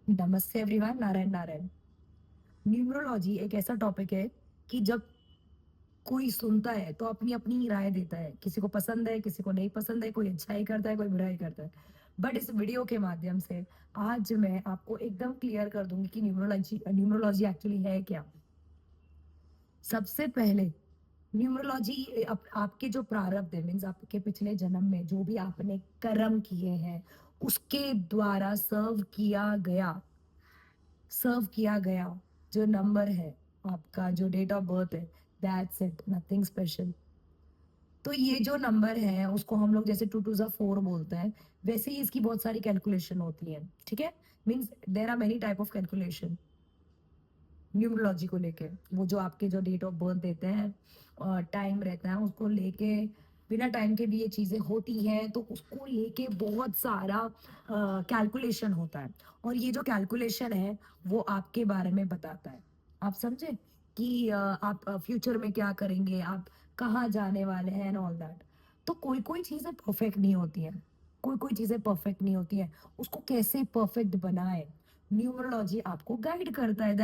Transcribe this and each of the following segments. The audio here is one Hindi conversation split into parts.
नमस्ते एवरीवन, नारायण नारायण। न्यूमरोलॉजी एक ऐसा टॉपिक है कि जब कोई सुनता है तो अपनी अपनी राय देता है। किसी को पसंद है, किसी को नहीं पसंद है, कोई अच्छाई करता है, कोई बुराई करता है। बट इस वीडियो के माध्यम से आज मैं आपको एकदम क्लियर कर दूंगी कि न्यूमरोलॉजी न्यूमरोलॉजी एक्चुअली है क्या। सबसे पहले न्यूमरोलॉजी आपके जो प्रारब्ध है, मीन्स आपके पिछले जन्म में जो भी आपने कर्म किए हैं उसके द्वारा सर्व किया गया जो नंबर है, आपका जो डेट ऑफ बर्थ है, दैट्स इट, नथिंग स्पेशल। तो ये जो नंबर है उसको हम लोग जैसे 2 2 4 बोलते हैं, वैसे ही इसकी बहुत सारी कैलकुलेशन होती है। ठीक है, means there are many type of calculation numerology को लेके। वो जो आपके जो डेट ऑफ बर्थ देते हैं और टाइम रहता है उसको लेके, बिना टाइम के भी ये चीजें होती हैं, तो उसको लेके बहुत सारा कैलकुलेशन होता है। और ये जो कैलकुलेशन है वो आपके बारे में बताता है। आप समझे कि आप फ्यूचर में क्या करेंगे, आप कहाँ जाने वाले हैं एंड ऑल दैट। तो कोई कोई चीजें परफेक्ट नहीं होती हैं, कोई कोई चीजें परफेक्ट नहीं होती हैं, उसको कैसे परफेक्ट बनाए न्यूमरोलॉजी आपको गाइड करता है।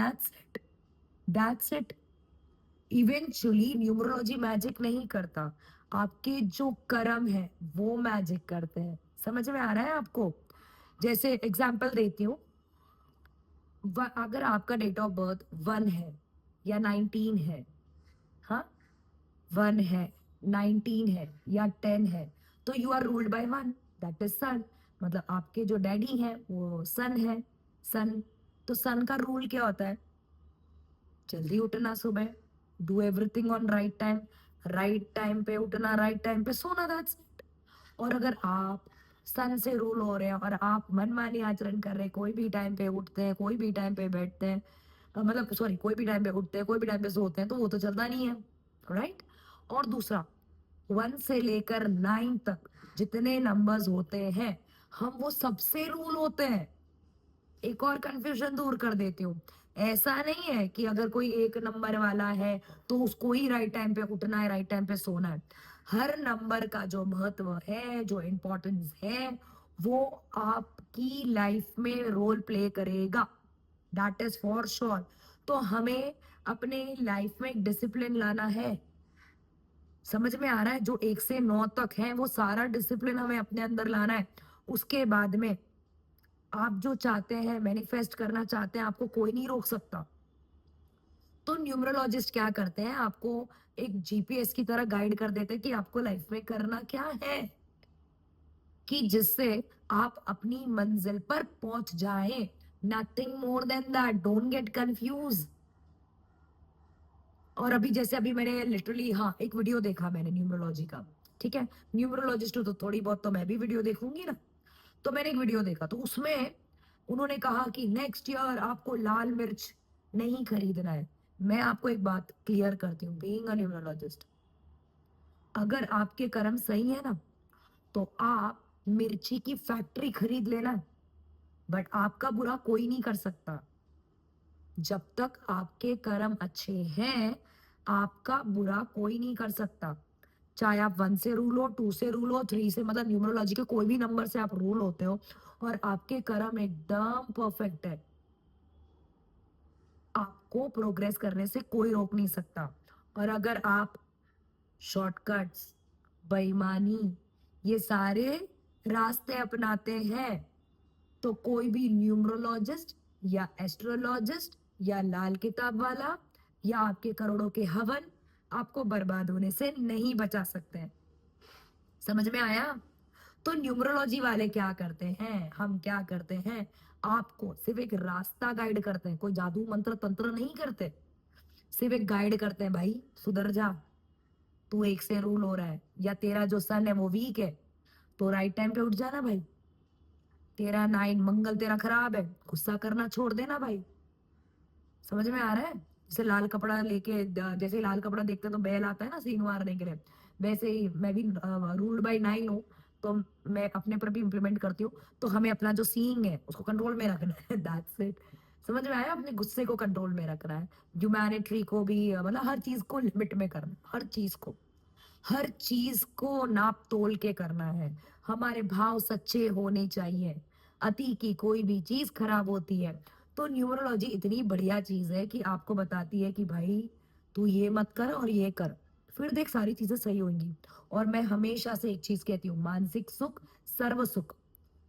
That's it. Eventually numerology magic नहीं करता, आपके जो कर्म है वो मैजिक करते हैं। समझ में आ रहा है आपको? जैसे एग्जांपल देती हूँ, अगर आपका डेट ऑफ बर्थ 1 है या 19 है, हाँ, 1 है, 19 है या 10 है, तो you are ruled by 1, that is sun. मतलब आपके जो डैडी हैं वो सन है। सन, तो सन का रूल क्या होता है? जल्दी उठना सुबह, do everything on right time पे उठना, राइट टाइम पे सोना, दैट्स इट। और अगर आप सन से रूल हो रहे हैं और आप मनमानी आचरण कर रहे हैं, कोई भी टाइम पे उठते हैं, कोई भी टाइम पे बैठते हैं, मतलब सॉरी, कोई भी टाइम पे उठते हैं, कोई भी टाइम पे सोते हैं, तो वो तो चलता नहीं है, राइट। और दूसरा, 1 से लेकर 9 तक जितने नंबर्स होते हैं, हम वो सबसे रूल होते हैं। एक और कंफ्यूजन दूर कर देती हूँ, ऐसा नहीं है कि अगर कोई एक नंबर वाला है तो उसको ही राइट टाइम पे उठना है, राइट टाइम पे सोना है। हर नंबर का जो महत्व है, जो इम्पोर्टेंस है, वो आपकी लाइफ में रोल प्ले करेगा, दैट इज फॉर श्योर। तो हमें अपने लाइफ में एक डिसिप्लिन लाना है। समझ में आ रहा है? जो 1 से 9 तक है वो सारा डिसिप्लिन हमें अपने अंदर लाना है। उसके बाद में आप जो चाहते हैं, मैनिफेस्ट करना चाहते हैं, आपको कोई नहीं रोक सकता। तो न्यूमरोलॉजिस्ट क्या करते हैं, आपको एक जीपीएस की तरह गाइड कर देते हैं कि आपको लाइफ में करना क्या है, कि जिससे आप अपनी मंजिल पर पहुंच जाएं। Nothing more than that, don't get confuse. और अभी जैसे अभी मैंने लिटरली, हाँ, एक वीडियो देखा मैंने न्यूमरोलॉजी का। ठीक है, न्यूमरोलॉजिस्ट हूं तो थोड़ी बहुत तो मैं भी वीडियो देखूंगी ना। तो मैंने एक वीडियो देखा, तो उसमें उन्होंने कहा कि नेक्स्ट ईयर आपको लाल मिर्च नहीं खरीदना है। मैं आपको एक बात क्लियर करती हूँ, बीइंग अ न्यूमरोलॉजिस्ट, अगर आपके कर्म सही है ना, तो आप मिर्ची की फैक्ट्री खरीद लेना, बट आपका बुरा कोई नहीं कर सकता। जब तक आपके कर्म अच्छे हैं, आपका बुरा कोई नहीं कर सकता। चाहे आप 1 से रूल हो, 2 से रूल हो, 3 से, मतलब न्यूमरोलॉजी के कोई भी नंबर से आप रूल होते हो और आपके कर्म एकदम परफेक्ट है, आपको प्रोग्रेस करने से कोई रोक नहीं सकता। और अगर आप शॉर्टकट्स, बेईमानी, ये सारे रास्ते अपनाते हैं, तो कोई भी न्यूमरोलॉजिस्ट या एस्ट्रोलॉजिस्ट या लाल किताब वाला या आपके करोड़ों के हवन आपको बर्बाद होने से नहीं बचा सकते हैं। समझ में आया? तो न्यूमरोलॉजी वाले क्या करते हैं, हम क्या करते हैं, आपको सिर्फ एक रास्ता गाइड करते हैं, कोई जादू मंत्र तंत्र नहीं करते। सिर्फ एक गाइड करते हैं, भाई सुधर जा, तू 1 से रूल हो रहा है, या तेरा जो सन है वो वीक है, तो राइट टाइम पे उठ जाना भाई। तेरा 9 मंगल तेरा खराब है, गुस्सा करना छोड़ देना भाई। समझ में आ रहा है? जैसे लाल कपड़ा लेके जैसे लाल कपड़ा देखते हैं तो बैल आता है ना सींग मारने के लिए, वैसे ही मैं भी रूल्ड बाय 9 हूँ, तो मैं अपने पर भी इम्प्लीमेंट करती हूँ। तो हमें अपना जो सींग है उसको कंट्रोल में रखना है, दैट्स इट। समझ में आया? अपने गुस्से को कंट्रोल में रखना है, ह्यूमैनिटी को भी, मतलब हर चीज को लिमिट में करना, हर चीज को नाप तोल के करना है। हमारे भाव सच्चे होने चाहिए, अति की कोई भी चीज खराब होती है। तो न्यूमरोलॉजी इतनी बढ़िया चीज है कि आपको बताती है कि भाई तू ये मत कर और ये कर, फिर देख सारी चीजें सही होंगी। और मैं हमेशा से एक चीज कहती हूँ, मानसिक सुख सर्व सुख।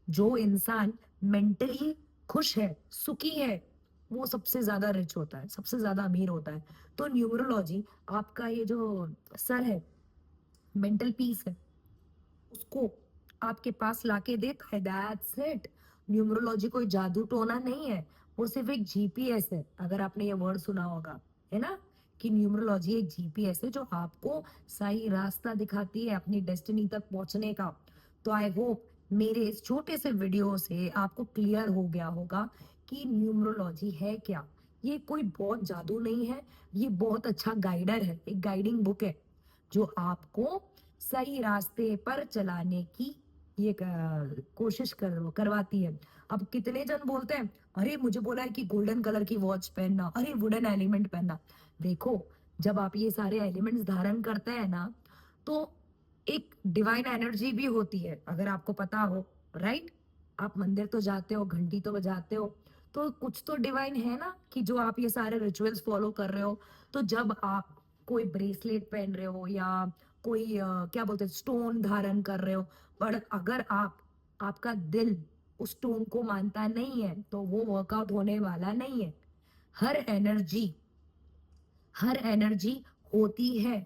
जो इंसान मेंटली खुश है, सुखी है, वो सबसे ज्यादा रिच होता है, सबसे ज्यादा अमीर होता है। तो न्यूमरोलॉजी आपका ये जो सर है, मेंटल पीस है, उसको आपके पास लाके देता है। That's it. न्यूमरोलॉजी कोई जादू टोना नहीं है, वो सिर्फ एक जीपीएस है। अगर आपने ये वर्ड सुना होगा, है ना, कि न्यूमरोलॉजी एक जीपीएस है जो आपको सही रास्ता दिखाती है अपनी डेस्टिनी तक पहुंचने का। तो आई होप मेरे इस छोटे से वीडियो से आपको क्लियर हो गया होगा कि न्यूमरोलॉजी है क्या। ये कोई बहुत जादू नहीं है, ये बहुत अच्छा गाइडर है, एक गाइडिंग बुक है जो आपको सही रास्ते पर चलाने की ये कोशिश करवाती है। अब कितने जन बोलते हैं, अरे मुझे बोला है कि गोल्डन कलर की वॉच पहनना, अरे वुडन एलिमेंट पहनना। देखो, जब आप ये सारे एलिमेंट्स धारण करते हैं ना, तो एक डिवाइन एनर्जी भी होती है, अगर आपको पता हो, राइट। आप मंदिर तो जाते हो, घंटी तो बजाते हो, तो कुछ तो डिवाइन है ना, कि जो आप ये सारे रिचुअल्स फॉलो कर रहे हो। तो जब आप कोई ब्रेसलेट पहन रहे हो या कोई क्या बोलते हैं स्टोन धारण कर रहे हो, पर अगर आपका दिल उस स्टोन को मानता नहीं है, तो वो वर्कआउट होने वाला नहीं है। हर एनर्जी हर एनर्जी होती है,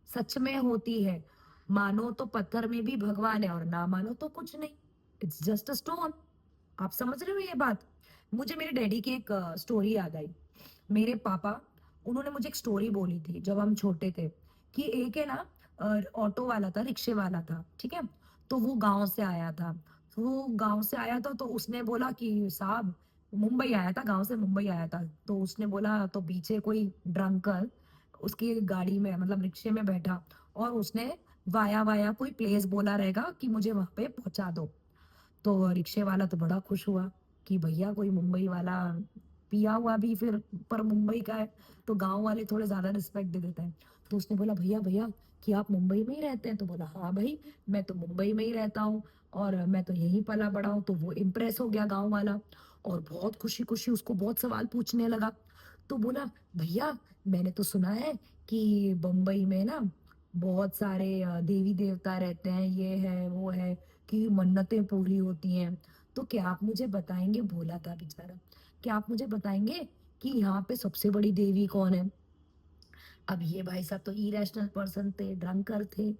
सच में होती है। मानो तो पत्थर में भी भगवान है और ना मानो तो कुछ नहीं, इट्स जस्ट अ स्टोन। आप समझ रहे हो ये बात। मुझे मेरे डैडी की एक स्टोरी याद आई। मेरे पापा, उन्होंने मुझे एक स्टोरी बोली थी जब हम छोटे थे, कि एक है ना ऑटो वाला था, रिक्शे वाला था, ठीक है। तो वो गांव से आया था। तो वो गांव से आया था, तो उसने बोला कि साहब, मुंबई आया था, गांव से मुंबई आया था। तो उसने बोला, तो पीछे कोई ड्रंकर उसकी गाड़ी में, मतलब रिक्शे में बैठा, और उसने वाया वाया कोई प्लेस बोला रहेगा कि मुझे वहां पे पहुंचा दो। तो रिक्शे वाला तो बड़ा खुश हुआ कि भैया कोई मुंबई वाला, पिया हुआ भी फिर, पर मुंबई का है, तो गांव वाले थोड़े ज्यादा रिस्पेक्ट दे देते हैं। तो उसने बोला, भैया भैया, कि आप मुंबई में ही रहते हैं? तो बोला, हाँ भाई, मैं तो मुंबई में ही रहता हूँ, और मैं तो यहीं पला बड़ा हूँ। तो वो इम्प्रेस हो गया गांव वाला, और बहुत खुशी खुशी उसको बहुत सवाल पूछने लगा। तो बोला, भैया, मैंने तो सुना है कि बम्बई में ना बहुत सारे देवी देवता रहते हैं, ये है वो है, कि मन्नतें पूरी होती हैं। तो क्या आप मुझे बताएंगे, बोला था बेचारा, क्या आप मुझे बताएंगे कि यहाँ पे सबसे बड़ी देवी कौन है? अब ये भाई साहब तो इरेशनल पर्सन थे, ड्रंकर थे,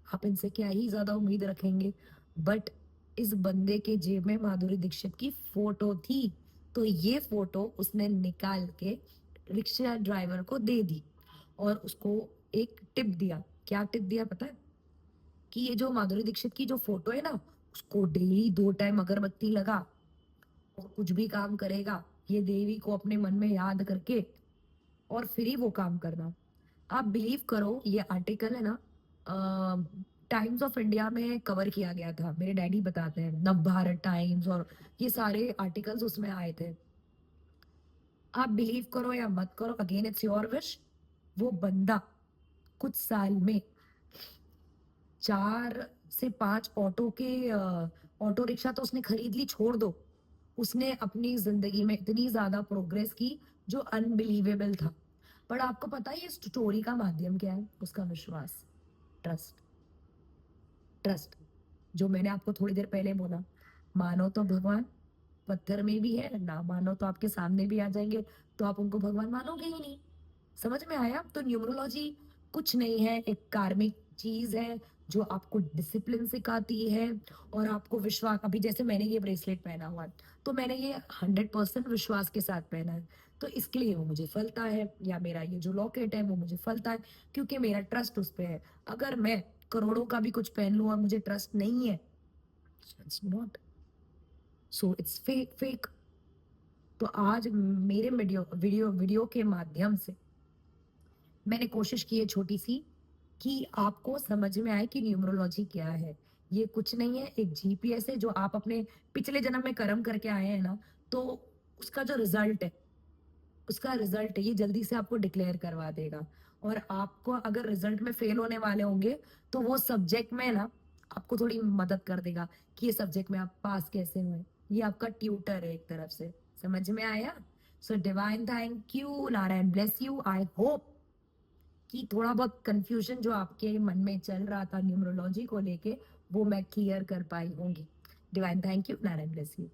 आप इनसे क्या ही ज्यादा उम्मीद रखेंगे। बट इस बंदे के जेब में माधुरी दीक्षित की फोटो थी, तो ये फोटो उसने निकाल के रिक्शा ड्राइवर को दे दी, और उसको एक टिप दिया। क्या टिप दिया पता है? कि ये जो माधुरी दीक्षित की जो फोटो है ना, उसको डेली 2 टाइम अगरबत्ती लगा, और कुछ भी काम करेगा, ये देवी को अपने मन में याद करके, और फिर ही वो काम करना। आप बिलीव करो, ये आर्टिकल है ना, टाइम्स ऑफ इंडिया में कवर किया गया था। मेरे डैडी बताते हैं, नवभारत टाइम्स, और ये सारे आर्टिकल्स उसमें आए थे। आप बिलीव करो या मत करो, अगेन इट्स योर विश, वो बंदा कुछ साल में 4 से 5 ऑटो के ऑटो रिक्शा तो उसने खरीद ली, छोड़ दो, उसने अपनी जिंदगी में इतनी ज्यादा प्रोग्रेस की जो अनबिलीवेबल था। पर आपको पता है ये स्टोरी का माध्यम क्या है? उसका विश्वास, ट्रस्ट। ट्रस्ट, जो मैंने आपको थोड़ी देर पहले बोला, मानो तो भगवान पत्थर में भी है, ना मानो तो आपके सामने भी आ जाएंगे, तो आप उनको भगवान मानोगे ही नहीं। समझ में आया? तो न्यूमरोलॉजी कुछ नहीं है, एक कार्मिक चीज है जो आपको डिसिप्लिन सिखाती है, और आपको विश्वास, अभी जैसे मैंने ये ब्रेसलेट पहना हुआ है, तो मैंने ये 100% विश्वास के साथ पहना है, तो इसके लिए वो मुझे फलता है। या मेरा ये जो लॉकेट है वो मुझे फलता है, क्योंकि मेरा ट्रस्ट उस पर है। अगर मैं करोड़ों का भी कुछ पहन लूं और मुझे ट्रस्ट नहीं है, it's not, so it's fake fake. तो आज मेरे वीडियो वीडियो वीडियो के माध्यम से मैंने कोशिश की है छोटी सी, कि आपको समझ में आए कि न्यूमरोलॉजी क्या है। ये कुछ नहीं है, एक जीपीएस है जो आप अपने पिछले जन्म में कर्म करके आए हैं ना, तो उसका जो रिजल्ट है, उसका रिजल्ट ये जल्दी से आपको डिक्लेयर करवा देगा। और आपको अगर रिजल्ट में फेल होने वाले होंगे, तो वो सब्जेक्ट में ना आपको थोड़ी मदद कर देगा कि ये सब्जेक्ट में आप पास कैसे हुए। ये आपका ट्यूटर है एक तरफ से, समझ में आया? So divine thank you, Narayan bless you. I hope कि थोड़ा बहुत कंफ्यूजन जो आपके मन में चल रहा था न्यूमरोलॉजी को लेके, वो मैं क्लियर कर पाई होंगी। Divine thank you, Narayan bless you.